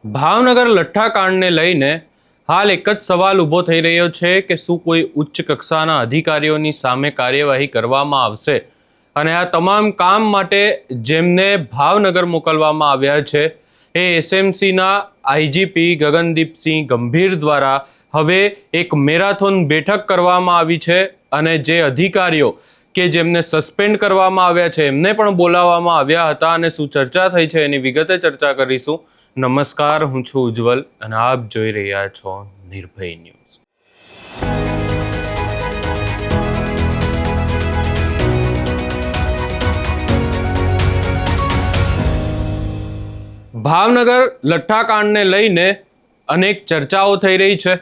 ભાવનગર લઠ્ઠાકાંડને લઈને હાલ એક જ સવાલ ઊભો થઈ રહ્યો છે કે શું કોઈ ઉચ્ચ કક્ષાના અધિકારીઓની સામે કાર્યવાહી કરવામાં આવશે અને આ તમામ કામ માટે જેમને ભાવનગર મોકલવામાં આવ્યા છે એ એસએમસીના આઈજીપી ગગનદીપસિંહ ગંભીર દ્વારા હવે એક મેરાથોન બેઠક કરવામાં આવી છે અને જે અધિકારીઓ કે જેમને સસ્પેન્ડ કરવામાં આવ્યા છે એમને પણ બોલાવવામાં આવ્યા હતા અને શું ચર્ચા થઈ છે એની વિગતે ચર્ચા કરીશું। નમસ્કાર, હું છું ઉજ્જવલ અને આપ જોઈ રહ્યા છો નિર્ભય ન્યૂઝ। ભાવનગર લઠ્ઠાકાંડને લઈને અનેક ચર્ચાઓ થઈ રહી છે।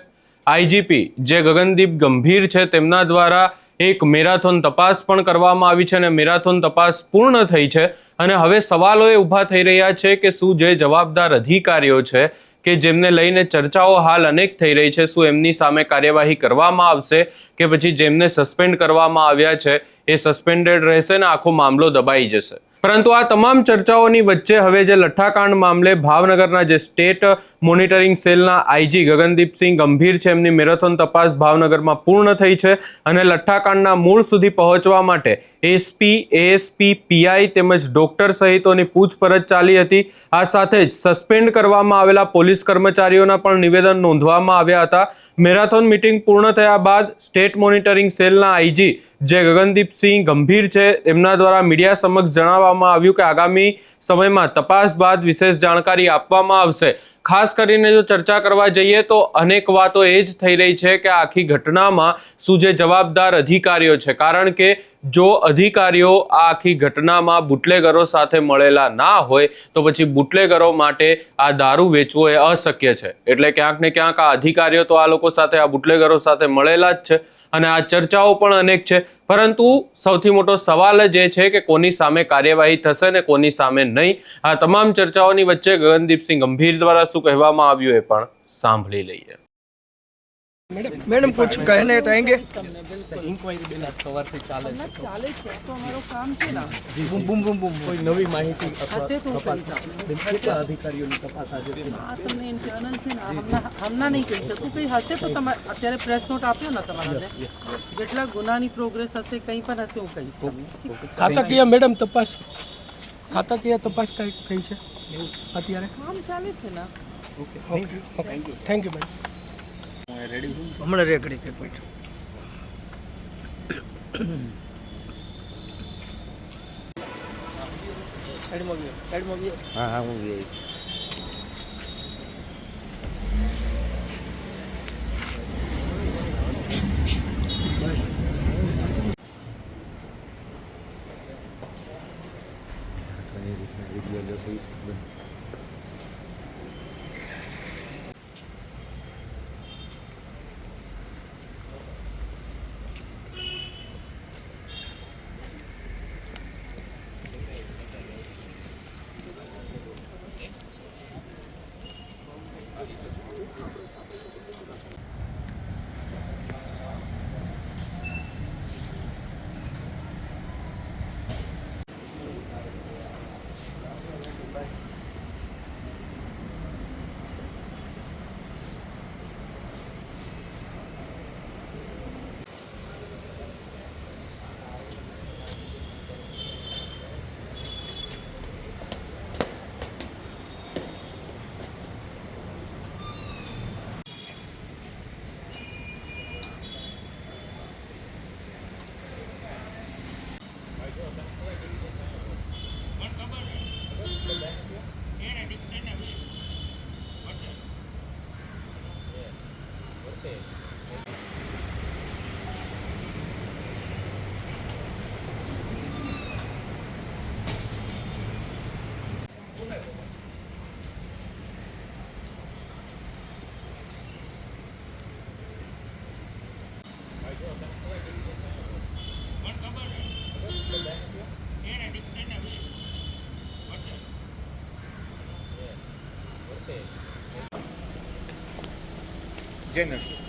આઈજીપી જે ગગનદીપ ગંભીર છે તેમના દ્વારા એક મેરાથોન તપાસ પણ કરવામાં આવી છે અને મેરાથોન તપાસ પૂર્ણ થઈ છે અને હવે સવાલો એ ઊભા થઈ રહ્યા છે કે શું જે જવાબદાર અધિકારીઓ છે કે જેમને લઈને ચર્ચાઓ હાલ અનેક થઈ રહી છે શું એમની સામે કાર્યવાહી કરવામાં આવશે કે પછી જેમને સસ્પેન્ડ કરવામાં આવ્યા છે એ સસ્પેન્ડેડ રહેશે ને આખો મામલો દબાઈ જશે। પરંતુ આ તમામ ચર્ચાઓની વચ્ચે હવે જે લઠ્ઠાકાંડ મામલે ભાવનગરના જે સ્ટેટ મોનિટરિંગ સેલના આઈજી ગગનદીપસિંહ ગંભીર છે એમની મેરેથોન તપાસ ભાવનગરમાં પૂર્ણ થઈ છે અને લઠ્ઠાકાંડના મૂળ સુધી પહોંચવા માટે એસપી, એએસપી, પીઆઈ તેમજ ડોક્ટર સહિતોની પૂછપરછ ચાલી હતી। આ સાથે જ સસ્પેન્ડ કરવામાં આવેલા પોલીસ કર્મચારીઓના પણ નિવેદન નોંધવામાં આવ્યા હતા। મેરાથોન મીટિંગ પૂર્ણ થયા બાદ સ્ટેટ મોનિટરિંગ સેલના આઈજી જે ગગનદીપસિંહ ગંભીર છે એમના દ્વારા મીડિયા સમક્ષ જણાવવામાં આવ્યું કે આગામી સમયમાં તપાસ બાદ વિશેષ જાણકારી આપવામાં આવશે। ખાસ કરીને જો ચર્ચા કરવા જઈએ તો અનેક વાતો એ જ થઈ રહી છે કે આખી ઘટનામાં શું જે જવાબદાર અધિકારીઓ છે, કારણ કે જો અધિકારીઓ આ આખી ઘટનામાં બુટલેગરો સાથે મળેલા ના હોય તો પછી બુટલેગરો માટે આ દારૂ વેચવો એ અશક્ય છે। એટલે ક્યાંક ને ક્યાંક આ અધિકારીઓ તો આ લોકો સાથે, આ બુટલેગરો સાથે મળેલા જ છે અને આ ચર્ચાઓ પણ અનેક છે। પરંતુ સૌથી મોટો સવાલ જ એ છે કે કોની સામે કાર્યવાહી થશે ને કોની સામે નહીં। આ તમામ ચર્ચાઓની વચ્ચે ગગનદીપસિંહ ગંભીર દ્વારા શું કહેવામાં આવ્યું એ પણ સાંભળી લઈએ। मैडम कुछ कहने चाहेंगे? ઇન્કવાયરી બેન આજ સવારથી ચાલે છે તો અમારું કામ છે ને બૂમ બૂમ બૂમ બૂમ કોઈ નવી માહિતી હશે તો તપાસ કહી કેટલા અધિકારીઓની તપાસ આજે થઈ? આ તમને ઇન્ટરનલ છે ને હમણાં નહીં કહી શકું, કંઈ હશે તો તમારે અત્યારે પ્રેસ નોટ આપ્યો ને તમારાને જેટલા ગુનાની પ્રોગ્રેસ હશે કંઈ પણ હશે હું કહીશ તમને। ખાતાકીય મેડમ તપાસ, ખાતાકીય તપાસ કઈ થઈ છે અત્યારે? કામ ચાલે છે ને। Okay, thank you madam. Ready છું હમણાં રેકડી કે પોઈન્ટ હા હા હું જય નરસિંહ।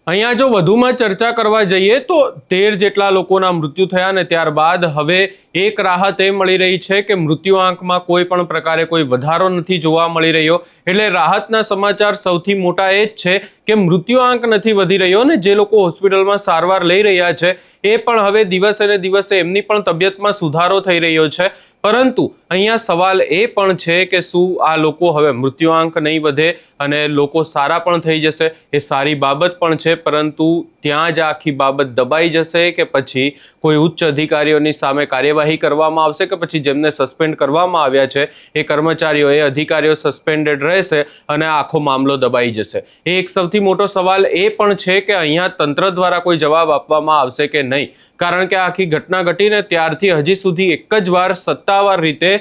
અહીંયા જો વધુમાં ચર્ચા કરવા જઈએ તો 13 જેટલા લોકોના મૃત્યુ થયા અને ત્યારબાદ હવે એક રાહત એ મળી રહી છે કે મૃત્યુઆંકમાં કોઈ પણ પ્રકારે કોઈ વધારો નથી જોવા મળી રહ્યો. એટલે રાહતના સમાચાર સૌથી મોટા એ જ છે કે મૃત્યુઆંક નથી વધી રહ્યો અને જે લોકો હોસ્પિટલમાં સારવાર લઈ રહ્યા છે એ પણ હવે દિવસે ને દિવસે એમની પણ તબિયતમાં સુધારો થઈ રહ્યો છે. પરંતુ અહીંયા સવાલ એ પણ છે કે શું આ લોકો હવે મૃત્યુઆંક નહીં વધે અને લોકો સારા પણ થઈ જશે? એ સારી બાબત પણ છે, પરંતુ ત્યાં જ આખી બાબત દબાઈ જશે કે પછી કોઈ ઉચ્ચ અધિકારીઓની સામે કાર્યવાહી કરવામાં આવશે કે પછી જેમને સસ્પેન્ડ કરવામાં આવ્યા છે એ કર્મચારીઓ એ અધિકારીઓ સસ્પેન્ડેડ રહેશે અને આખો મામલો દબાઈ જશે? એ એક સૌથી મોટો સવાલ એ પણ છે કે અહીંયા તંત્ર દ્વારા કોઈ જવાબ આપવામાં આવશે કે નહીં, કારણ કે આખી ઘટના ઘટીને ત્યારથી હજી સુધી એક જ વાર સત્તાવાર રીતે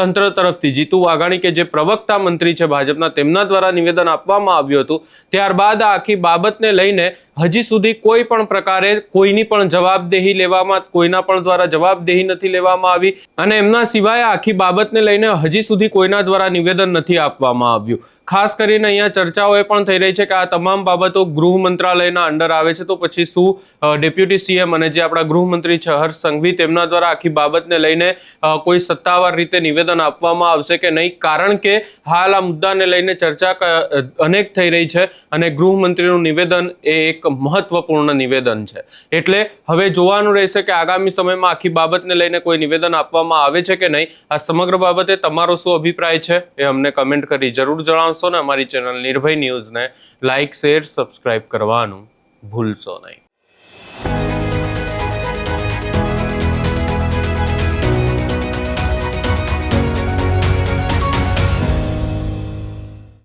તંત્ર તરફથી જીતુ વાઘાણી કે જે પ્રવક્તા મંત્રી છે ભાજપના, તેમના દ્વારા નિવેદન આપવામાં આવ્યું હતું. ત્યારબાદ આ આખી બાબતને લઈને હજી સુધી કોઈ પણ પ્રકારે કોઈની પણ જવાબદેહી લેવામાં, કોઈના પણ દ્વારા જવાબદેહી નથી લેવામાં આવી અને એમના સિવાય આખી બાબતને લઈને હજી સુધી કોઈના દ્વારા નિવેદન નથી આપવામાં આવ્યું. ખાસ કરીને અહીંયા ચર્ચાઓ એ પણ થઈ રહી છે કે આ તમામ બાબતો ગૃહ મંત્રાલયના અંડર આવે છે, તો પછી શું ડેપ્યુટી સીએમ અને જે આપણા ગૃહમંત્રી છે હર્ષ સંઘવી, તેમના દ્વારા આખી બાબતને લઈને કોઈ સત્તાવાર રીતે નિવેદન આપવામાં આવશે કે નહીં? કારણ કે હાલ આ મુદ્દાને લઈને ચર્ચા અનેક થઈ રહી છે અને ગૃહમંત્રીનું નિવેદન એ એક મહત્વપૂર્ણ નિવેદન છે. એટલે હવે જોવાનું રહેશે કે આગામી સમયમાં આખી બાબતને લઈને કોઈ નિવેદન આપવામાં આવે છે કે નહીં. આ સમગ્ર બાબતે તમારો શું અભિપ્રાય છે એ અમને કમેન્ટ કરી જરૂર જણાવશો ને અમારી ચેનલ નિર્ભય ન્યૂઝને લાઇક, શેર, સબસ્ક્રાઇબ કરવાનું ભૂલશો નહીં.